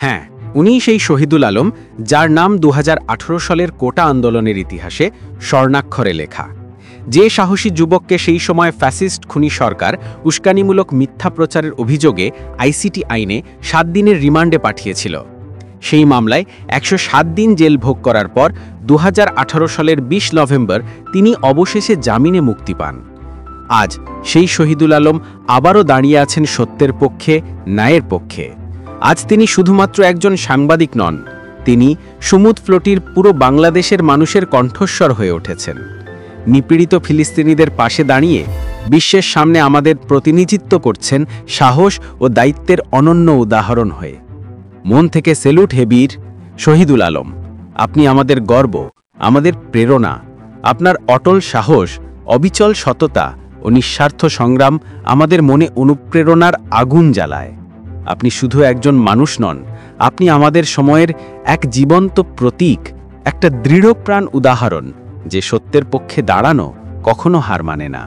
হ্যাঁ, উনিই সেই শহীদুল আলম, যার নাম ২০১৮ সালের কোটা আন্দোলনের ইতিহাসে স্বর্ণাক্ষরে লেখা। যে সাহসী যুবককে সেই সময় ফ্যাসিস্ট খুনি সরকার উস্কানিমূলক মিথ্যা প্রচারের অভিযোগে আইসিটি আইনে ৭ দিনের রিমান্ডে পাঠিয়েছিল। সেই মামলায় ১০৭ দিন জেল ভোগ করার পর ২০১৮ সালের ২০ নভেম্বর তিনি অবশেষে জামিনে মুক্তি পান। আজ সেই শহীদুল আলম আবারও দাঁড়িয়ে আছেন সত্যের পক্ষে, ন্যায়ের পক্ষে। আজ তিনি শুধুমাত্র একজন সাংবাদিক নন, তিনি সুমুদ ফ্লোটির পুরো বাংলাদেশের মানুষের কণ্ঠস্বর হয়ে উঠেছেন। নিপীড়িত ফিলিস্তিনিদের পাশে দাঁড়িয়ে বিশ্বের সামনে আমাদের প্রতিনিধিত্ব করছেন সাহস ও দায়িত্বের অনন্য উদাহরণ হয়ে। মন থেকে সেলুট হে বীর শহীদুল আলম, আপনি আমাদের গর্ব, আমাদের প্রেরণা। আপনার অটল সাহস, অবিচল সততা ও নিঃস্বার্থ সংগ্রাম আমাদের মনে অনুপ্রেরণার আগুন জ্বালায়। আপনি শুধু একজন মানুষ নন, আপনি আমাদের সময়ের এক জীবন্ত প্রতীক, একটা দৃঢ়প্রাণ উদাহরণ যে সত্যের পক্ষে দাঁড়ানো কখনো হার মানে না।